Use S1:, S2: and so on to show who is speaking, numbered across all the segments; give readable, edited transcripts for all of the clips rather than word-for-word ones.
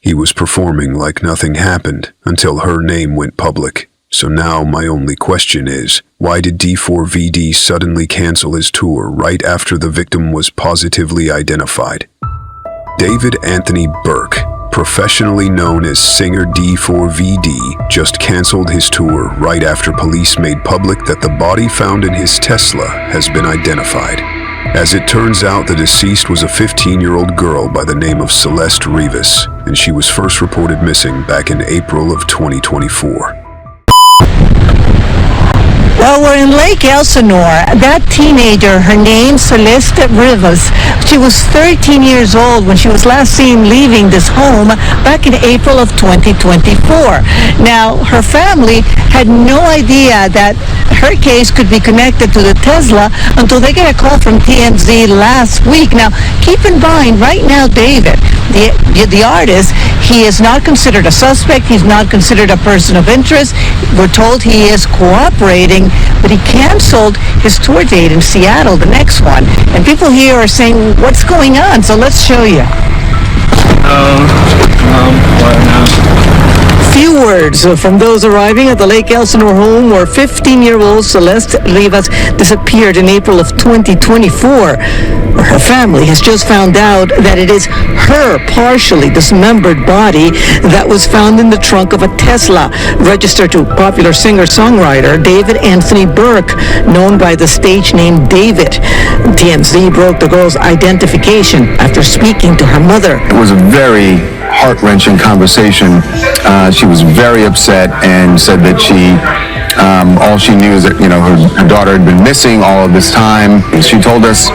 S1: He was performing like nothing happened until her name went public. So now my only question is, why did D4VD suddenly cancel his tour right after the victim was positively identified? David Anthony Burk, professionally known as singer D4VD, just canceled his tour right after police made public that the body found in his Tesla has been identified. As it turns out, the deceased was a 15-year-old girl by the name of Celeste Rivas, and she was first reported missing back in April of 2024.
S2: Well, we're in Lake Elsinore. That teenager, her name Celeste Rivas, she was 13 years old when she was last seen leaving this home back in April of 2024. Now, her family had no idea that her case could be connected to the Tesla until they get a call from TMZ last week. Now, keep in mind, right now, David, the artist, he is not considered a suspect. He's not considered a person of interest. We're told he is cooperating, but he canceled his tour date in Seattle, the next one. And people here are saying, what's going on? So let's show you.
S3: What now?
S2: Few words from those arriving at the Lake Elsinore home where 15-year-old Celeste Rivas disappeared in April of 2024. Her family has just found out that it is her partially dismembered body that was found in the trunk of a Tesla, registered to popular singer-songwriter David Anthony Burk, known by the stage name David. TMZ broke the girl's identification after speaking to her mother.
S4: It was a very heart-wrenching conversation. She was very upset and said that all she knew is that, her daughter had been missing all of this time. She told us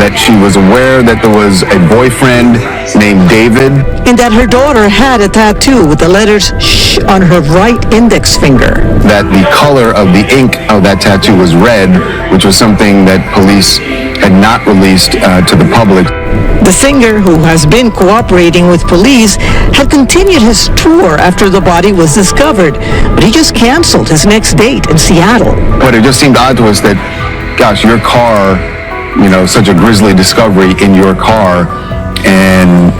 S4: that she was aware that there was a boyfriend named David.
S2: And that her daughter had a tattoo with the letters Shhh on her right index finger.
S4: That the color of the ink of that tattoo was red, which was something that police had not released to the public.
S2: The singer, who has been cooperating with police, had continued his tour after the body was discovered, but he just canceled his next date in Seattle.
S4: But it just seemed odd to us that, gosh, your car, such a grisly discovery in your car, and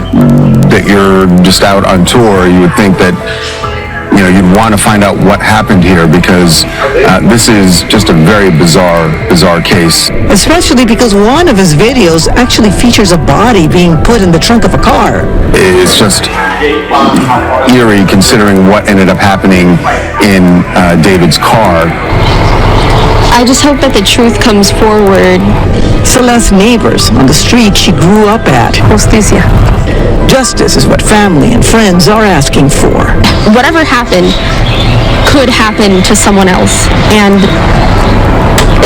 S4: that you're just out on tour. You would think that you'd want to find out what happened here, because this is just a very bizarre case.
S2: Especially because one of his videos actually features a body being put in the trunk of a car.
S4: It's just eerie considering what ended up happening in David's car.
S5: I just hope that the truth comes forward.
S2: Celeste's neighbors on the street she grew up at.
S5: Justicia.
S2: Justice is what family and friends are asking for.
S5: Whatever happened could happen to someone else, and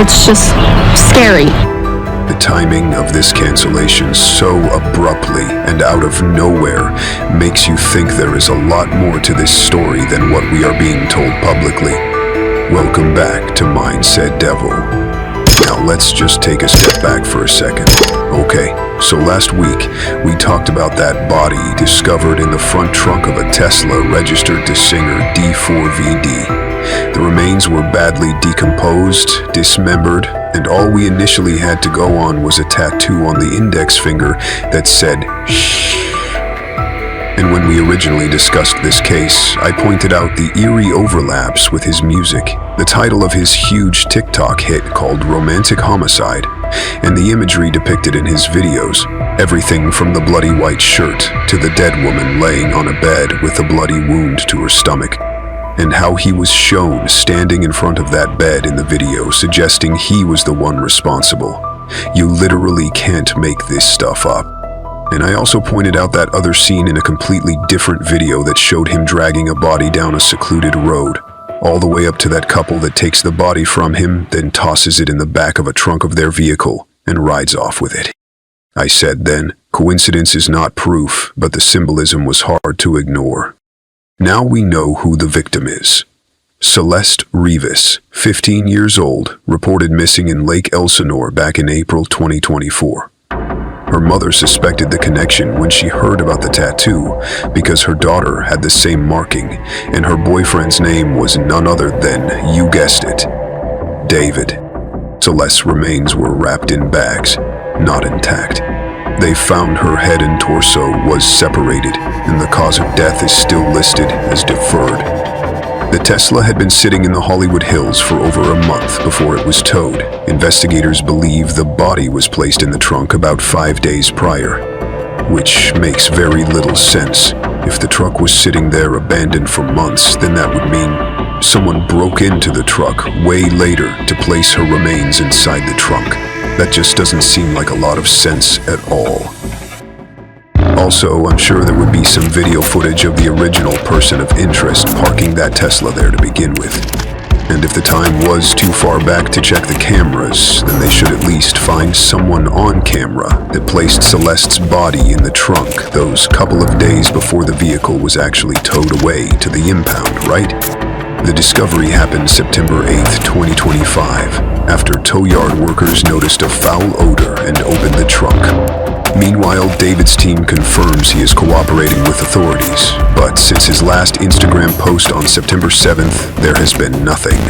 S5: it's just scary.
S1: The timing of this cancellation so abruptly and out of nowhere makes you think there is a lot more to this story than what we are being told publicly. Welcome back to Mindset Devil. Now let's just take a step back for a second. Okay, so last week we talked about that body discovered in the front trunk of a Tesla registered to singer D4VD. The remains were badly decomposed, dismembered, and all we initially had to go on was a tattoo on the index finger that said Shh. And when we originally discussed this case, I pointed out the eerie overlaps with his music, the title of his huge TikTok hit called Romantic Homicide, and the imagery depicted in his videos, everything from the bloody white shirt to the dead woman laying on a bed with a bloody wound to her stomach, and how he was shown standing in front of that bed in the video, suggesting he was the one responsible. You literally can't make this stuff up. And I also pointed out that other scene in a completely different video that showed him dragging a body down a secluded road, all the way up to that couple that takes the body from him, then tosses it in the back of a trunk of their vehicle and rides off with it. I said then, coincidence is not proof, but the symbolism was hard to ignore. Now we know who the victim is. Celeste Rivas, 15 years old, reported missing in Lake Elsinore back in April 2024. Her mother suspected the connection when she heard about the tattoo because her daughter had the same marking, and her boyfriend's name was none other than, you guessed it, David. Celeste's remains were wrapped in bags, not intact. They found her head and torso was separated, and the cause of death is still listed as deferred. The Tesla had been sitting in the Hollywood Hills for over a month before it was towed. Investigators believe the body was placed in the trunk about 5 days prior, which makes very little sense. If the truck was sitting there abandoned for months, then that would mean someone broke into the truck way later to place her remains inside the trunk. That just doesn't seem like a lot of sense at all. Also, I'm sure there would be some video footage of the original person of interest parking that Tesla there to begin with. And if the time was too far back to check the cameras, then they should at least find someone on camera that placed Celeste's body in the trunk those couple of days before the vehicle was actually towed away to the impound, right? The discovery happened September 8th, 2025, after tow yard workers noticed a foul odor and opened the trunk. Meanwhile, David's team confirms he is cooperating with authorities, but since his last Instagram post on September 7th, there has been nothing.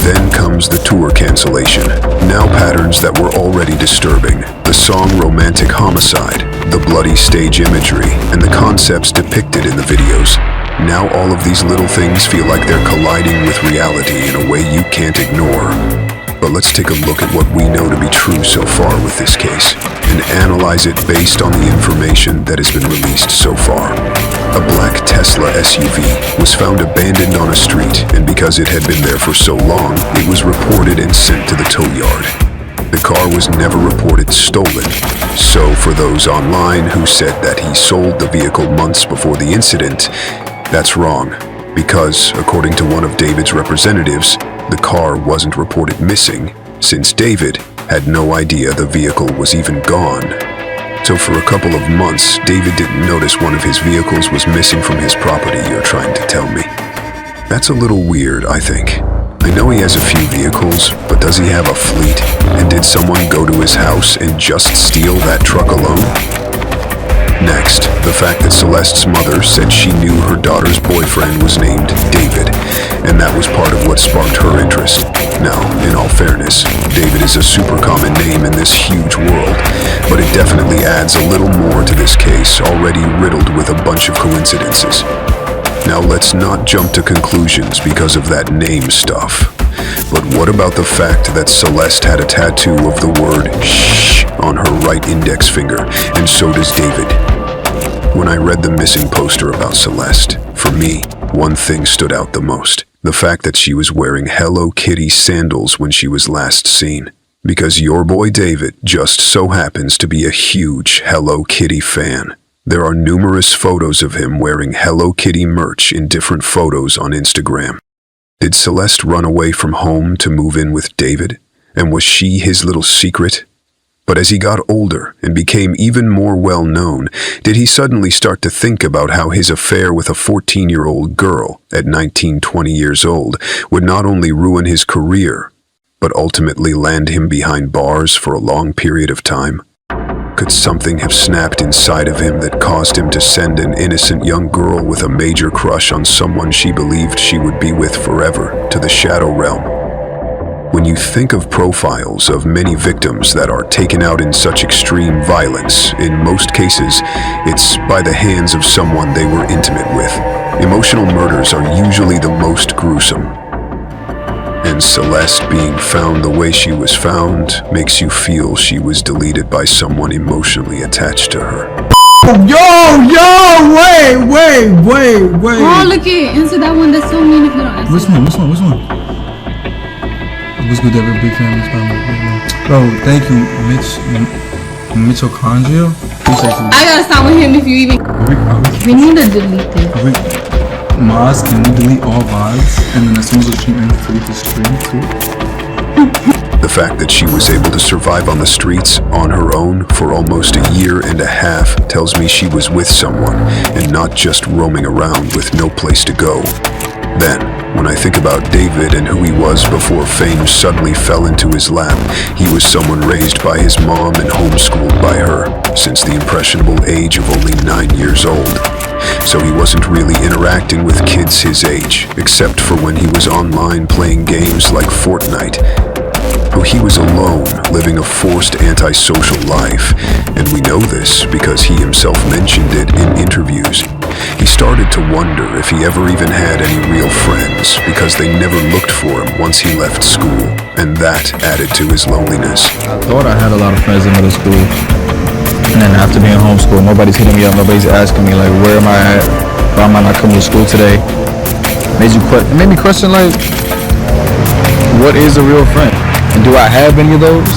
S1: Then comes the tour cancellation, now patterns that were already disturbing. The song Romantic Homicide, the bloody stage imagery, and the concepts depicted in the videos. Now all of these little things feel like they're colliding with reality in a way you can't ignore. But let's take a look at what we know to be true so far with this case, and analyze it based on the information that has been released so far. A black Tesla SUV was found abandoned on a street, and because it had been there for so long, it was reported and sent to the tow yard. The car was never reported stolen, so for those online who said that he sold the vehicle months before the incident, that's wrong, because according to one of David's representatives, the car wasn't reported missing, since David had no idea the vehicle was even gone. So for a couple of months, David didn't notice one of his vehicles was missing from his property, you're trying to tell me. That's a little weird, I think. I know he has a few vehicles, but does he have a fleet? And did someone go to his house and just steal that truck alone? Next, the fact that Celeste's mother said she knew her daughter's boyfriend was named David, and that was part of what sparked her interest. Now, in all fairness, David is a super common name in this huge world, but it definitely adds a little more to this case, already riddled with a bunch of coincidences. Now let's not jump to conclusions because of that name stuff. But what about the fact that Celeste had a tattoo of the word Shhh on her right index finger, and so does David? When I read the missing poster about Celeste, for me, one thing stood out the most. The fact that she was wearing Hello Kitty sandals when she was last seen. Because your boy David just so happens to be a huge Hello Kitty fan. There are numerous photos of him wearing Hello Kitty merch in different photos on Instagram. Did Celeste run away from home to move in with David? And was she his little secret? But as he got older and became even more well-known, did he suddenly start to think about how his affair with a 14-year-old girl at 19, 20 years old would not only ruin his career, but ultimately land him behind bars for a long period of time? Could something have snapped inside of him that caused him to send an innocent young girl with a major crush on someone she believed she would be with forever to the shadow realm? When you think of profiles of many victims that are taken out in such extreme violence, in most cases, it's by the hands of someone they were intimate with. Emotional murders are usually the most gruesome. And Celeste being found the way she was found makes you feel she was deleted by someone emotionally attached to her.
S6: Wait.
S7: Oh, look it. Answer that one. That's so mean if you don't answer.
S6: Which one? What's good, every big fan? Bro, thank you, Mitochondria.
S7: I gotta stop with him if you even. We need to delete this.
S6: Maz, can you delete all VODs? And then as soon as the treatment delete the stream too?
S1: The fact that she was able to survive on the streets on her own for almost a year and a half tells me she was with someone and not just roaming around with no place to go. Then, when I think about David and who he was before fame suddenly fell into his lap, he was someone raised by his mom and homeschooled by her since the impressionable age of only 9 years old. So he wasn't really interacting with kids his age, except for when he was online playing games like Fortnite. how he was alone, living a forced antisocial life, and we know this because he himself mentioned it in interviews. He started to wonder if he ever even had any real friends because they never looked for him once he left school, and that added to his loneliness.
S3: I thought I had a lot of friends in middle school, and then after being homeschooled, nobody's hitting me up, nobody's asking me like, where am I at? Why am I not coming to school today? It made me question like, what is a real friend? And do I have any of those?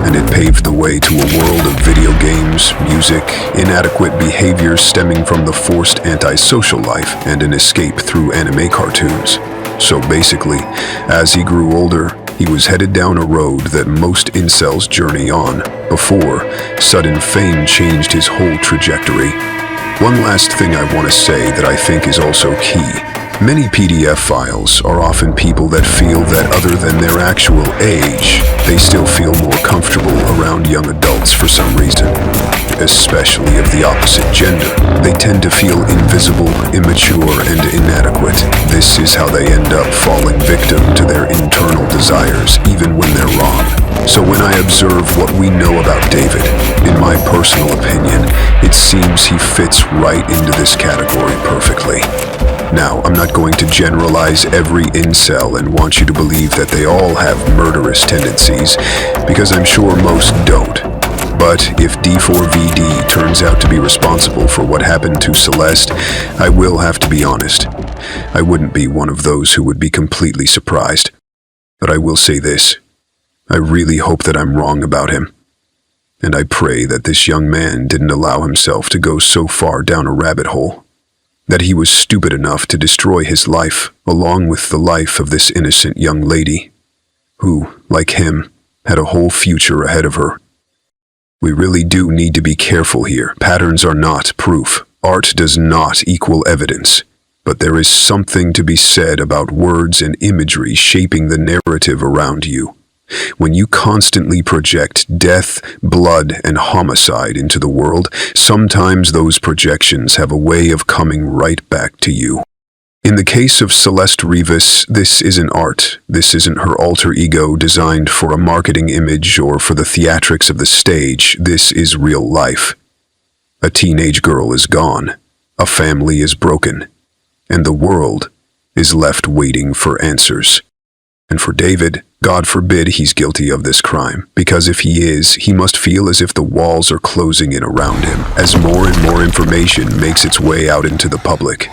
S1: And it paved the way to a world of video games, music, inadequate behaviors stemming from the forced antisocial life, and an escape through anime cartoons. So basically, as he grew older, he was headed down a road that most incels journey on, before sudden fame changed his whole trajectory. One last thing I want to say that I think is also key. Many PDF files are often people that feel that other than their actual age, they still feel more comfortable around young adults for some reason. Especially of the opposite gender. They tend to feel invisible, immature, and inadequate. This is how they end up falling victim to their internal desires, even when they're wrong. So when I observe what we know about David, in my personal opinion, it seems he fits right into this category perfectly. Now, I'm not going to generalize every incel and want you to believe that they all have murderous tendencies, because I'm sure most don't. But if D4VD turns out to be responsible for what happened to Celeste, I will have to be honest. I wouldn't be one of those who would be completely surprised. But I will say this. I really hope that I'm wrong about him. And I pray that this young man didn't allow himself to go so far down a rabbit hole, that he was stupid enough to destroy his life, along with the life of this innocent young lady, who, like him, had a whole future ahead of her. We really do need to be careful here. Patterns are not proof. Art does not equal evidence. But there is something to be said about words and imagery shaping the narrative around you. When you constantly project death, blood, and homicide into the world, sometimes those projections have a way of coming right back to you. In the case of Celeste Rivas, this isn't art. This isn't her alter ego designed for a marketing image or for the theatrics of the stage. This is real life. A teenage girl is gone. A family is broken. And the world is left waiting for answers. And for David, God forbid he's guilty of this crime, because if he is, he must feel as if the walls are closing in around him, as more and more information makes its way out into the public.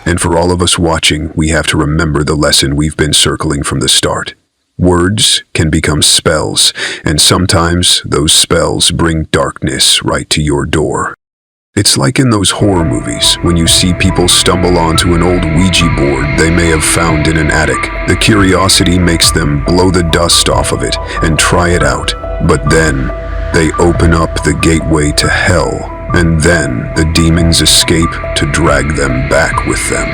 S1: And for all of us watching, we have to remember the lesson we've been circling from the start. Words can become spells, and sometimes those spells bring darkness right to your door. It's like in those horror movies, when you see people stumble onto an old Ouija board they may have found in an attic. The curiosity makes them blow the dust off of it and try it out. But then, they open up the gateway to hell, and then the demons escape to drag them back with them.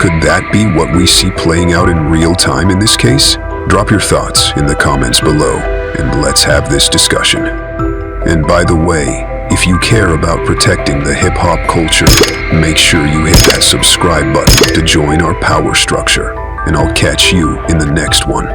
S1: Could that be what we see playing out in real time in this case? Drop your thoughts in the comments below, and let's have this discussion. And by the way, if you care about protecting the hip-hop culture, make sure you hit that subscribe button to join our power structure, and I'll catch you in the next one.